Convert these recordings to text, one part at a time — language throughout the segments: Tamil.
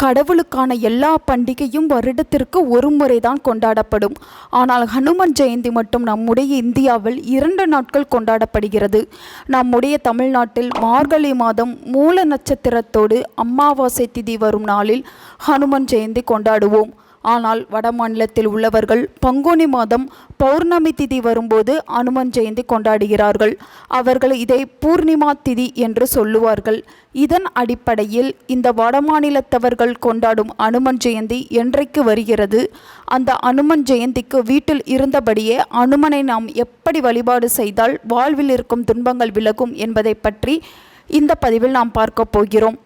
கடவுளுக்கான எல்லா பண்டிகையும் வருடத்திற்கு ஒரு முறைதான் கொண்டாடப்படும். ஆனால் ஹனுமன் ஜெயந்தி மட்டும் நம்முடைய இந்தியாவில் 2 நாட்கள் கொண்டாடப்படுகிறது. நம்முடைய தமிழ்நாட்டில் மார்கழி மாதம் மூல நட்சத்திரத்தோடு அமாவாசை திதி வரும் நாளில் ஹனுமன் ஜெயந்தி கொண்டாடுவோம். ஆனால் வட மாநிலத்தில் உள்ளவர்கள் பங்குனி மாதம் பௌர்ணமி திதி வரும்போது அனுமன் ஜெயந்தி கொண்டாடுகிறார்கள். அவர்கள் இதை பூர்ணிமா திதி என்று சொல்லுவார்கள். இதன் அடிப்படையில் இந்த வடமாநிலத்தவர்கள் கொண்டாடும் அனுமன் ஜெயந்தி என்றைக்கு வருகிறது, அந்த அனுமன் ஜெயந்திக்கு வீட்டில் இருந்தபடியே அனுமனை நாம் எப்படி வழிபாடு செய்தால் வாழ்வில் இருக்கும் துன்பங்கள் விலகும் என்பதை பற்றி இந்த பதிவில் நாம் பார்க்க போகிறோம்.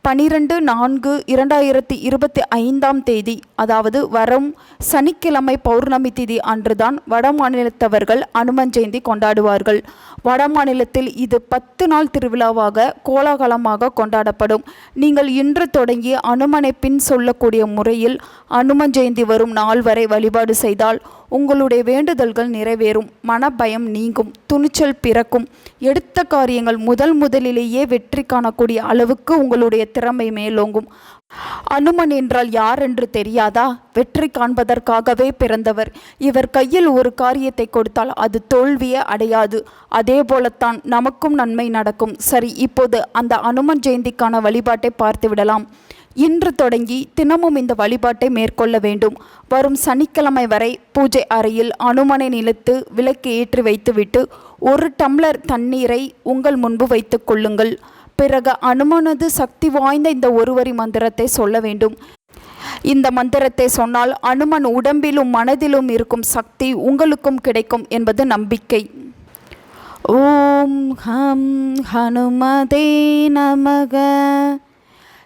12/4/2025 அதாவது வரும் சனிக்கிழமை பௌர்ணமி திதி அன்றுதான் வடமாநிலத்தவர்கள் அனுமன் ஜெயந்தி கொண்டாடுவார்கள். வடமாநிலத்தில் இது 10 நாள் திருவிழாவாக கோலாகலமாக கொண்டாடப்படும். நீங்கள் இன்று தொடங்கி அனுமனை பின் சொல்லக்கூடிய முறையில் அனுமன் ஜெயந்தி வரும் நாள் வரை வழிபாடு செய்தால் உங்களுடைய வேண்டுதல்கள் நிறைவேறும், மனபயம் நீங்கும், துணிச்சல் பிறக்கும், எடுத்த காரியங்கள் முதலிலேயே வெற்றி காணக்கூடிய அளவுக்கு உங்களுடைய திறமை மேலோங்கும். அனுமன் என்றால் யார் என்று தெரியாதா? வெற்றி காண்பதற்காகவே பிறந்தவர். இவர் கையில் ஒரு காரியத்தை கொடுத்தால் அது தோல்வியே அடையாது. அதே போலத்தான் நமக்கும் நன்மை நடக்கும். சரி, இப்போது அந்த அனுமன் ஜெயந்திக்கான வழிபாட்டை பார்த்து விடலாம். இன்று தொடங்கி தினமும் இந்த வழிபாட்டை மேற்கொள்ள வேண்டும். வரும் சனிக்கிழமை வரை பூஜை அறையில் அனுமனை நிலைத்து விளக்கு ஏற்றி வைத்துவிட்டு 1 டம்ளர் தண்ணீரை உங்கள் முன்பு வைத்து கொள்ளுங்கள். பிறகு அனுமனது சக்தி வாய்ந்த இந்த ஒருவரி மந்திரத்தை சொல்ல வேண்டும். இந்த மந்திரத்தை சொன்னால் அனுமன் உடம்பிலும் மனதிலும் இருக்கும் சக்தி உங்களுக்கும் கிடைக்கும் என்பது நம்பிக்கை. ஓம் ஹம் ஹனுமதே நமக.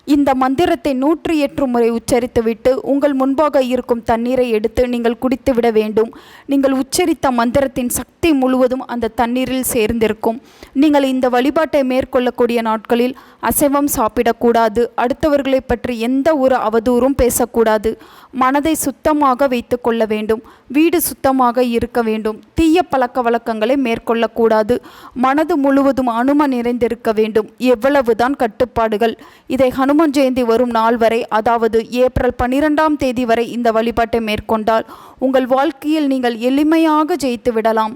இந்த மந்திரத்தை 108 முறை உச்சரித்துவிட்டு உங்கள் முன்பாக இருக்கும் தண்ணீரை எடுத்து நீங்கள் குடித்துவிட வேண்டும். நீங்கள் உச்சரித்த மந்திரத்தின் சக்தி முழுவதும் அந்த தண்ணீரில் சேர்ந்திருக்கும். நீங்கள் இந்த வழிபாட்டை மேற்கொள்ளக்கூடிய நாட்களில் அசைவம் சாப்பிடக்கூடாது. அடுத்தவர்களை பற்றி எந்த ஒரு அவதூறும் பேசக்கூடாது. மனதை சுத்தமாக வைத்து கொள்ள வேண்டும். வீடு சுத்தமாக இருக்க வேண்டும். தீய பழக்க வழக்கங்களை மேற்கொள்ளக்கூடாது. மனது முழுவதும் அனுமன் நிறைந்திருக்க வேண்டும். எவ்வளவுதான் கட்டுப்பாடுகள். இதை ஹனுமன் ஜெயந்தி வரும் நாள் வரை, அதாவது ஏப்ரல் 12ஆம் தேதி வரை இந்த வழிபாட்டை மேற்கொண்டால் உங்கள் வாழ்க்கையில் நீங்கள் எளிமையாக ஜெயித்து விடலாம்.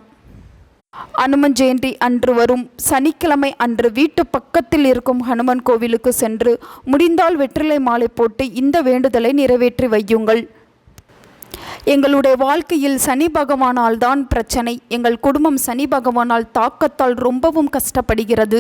அனுமன் ஜெயந்தி அன்று வரும் சனிக்கிழமை அன்று வீட்டு பக்கத்தில் இருக்கும் ஹனுமன் கோவிலுக்கு சென்று முடிந்தால் வெற்றிலை மாலை போட்டு இந்த வேண்டுதலை நிறைவேற்றி வையுங்கள். எங்களுடைய வாழ்க்கையில் சனி பகவானால் தான் பிரச்சனை. எங்கள் குடும்பம் சனி பகவானால் தாக்கத்தால் ரொம்பவும் கஷ்டப்படுகிறது.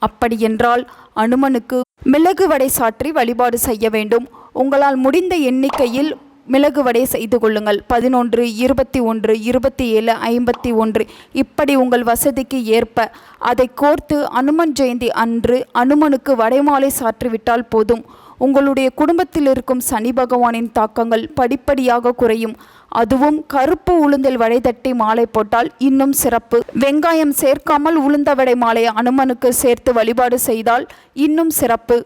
அப்படியென்றால் அனுமனுக்கு மிளகு வடை சாற்றி வழிபாடு செய்ய வேண்டும். உங்களால் முடிந்த எண்ணிக்கையில் மிளகு வடை செய்து கொள்ளுங்கள். 11, 21, 27, 51 இப்படி உங்கள் வசதிக்கு ஏற்ப அதை கோர்த்து அனுமன் ஜெயந்தி அன்று அனுமனுக்கு வடைமாலை சாற்றிவிட்டால் போதும். உங்களுடைய குடும்பத்தில் இருக்கும் சனி பகவானின் தாக்கங்கள் படிப்படியாக குறையும். அதுவும் கருப்பு உளுந்தில் வடை தட்டி மாலை போட்டால் இன்னும் சிறப்பு. வெங்காயம் சேர்க்காமல் உளுந்த வடை மாலை அனுமனுக்கு சேர்த்து வழிபாடு செய்தால் இன்னும் சிறப்பு.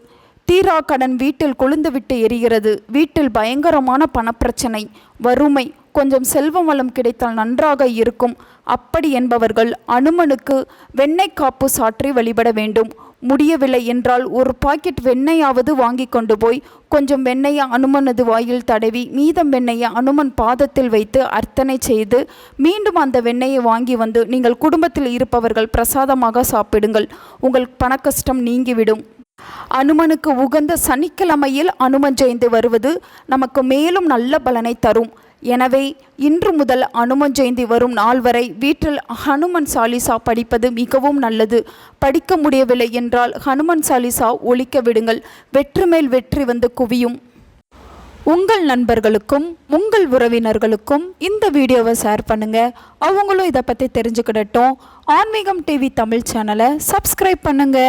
தீரா கடன் வீட்டில் கொழுந்துவிட்டு எரிகிறது. வீட்டில் பயங்கரமான பணப்பிரச்சனை, வறுமை, கொஞ்சம் செல்வம் வளம் கிடைத்தால் நன்றாக இருக்கும். அப்படி என்பவர்கள் அனுமனுக்கு வெண்ணெய் காப்பு சாற்றி வழிபட வேண்டும். முடியவில்லை என்றால் ஒரு பாக்கெட் வெண்ணெயாவது வாங்கி கொண்டு போய் கொஞ்சம் வெண்ணெயை அனுமனது வாயில் தடவி மீதம் வெண்ணெயை அனுமன் பாதத்தில் வைத்து அர்ச்சனை செய்து மீண்டும் அந்த வெண்ணெயை வாங்கி வந்து நீங்கள் குடும்பத்தில் இருப்பவர்கள் பிரசாதமாக சாப்பிடுங்கள். உங்கள் பணக்கஷ்டம் நீங்கிவிடும். அனுமனுக்கு உகந்த சனிக்கிழமையில் அனுமன் ஜெயந்தி வருவது நமக்கு மேலும் நல்ல பலனை தரும். எனவே இன்று முதல் அனுமன் ஜெயந்தி வரும் நாள் வரை வீட்டில் ஹனுமன் சாலிசா படிப்பது மிகவும் நல்லது. படிக்க முடியவில்லை என்றால் ஹனுமன் சாலிசா ஒலிக்க விடுங்கள். வெற்றி மேல் வெற்றி வந்து குவியும். உங்கள் நண்பர்களுக்கும் உங்கள் உறவினர்களுக்கும் இந்த வீடியோவை ஷேர் பண்ணுங்க. அவங்களும் இதை பற்றி தெரிஞ்சுக்கிடட்டும். ஆன்மீகம் டிவி தமிழ் சேனலை சப்ஸ்கிரைப் பண்ணுங்க.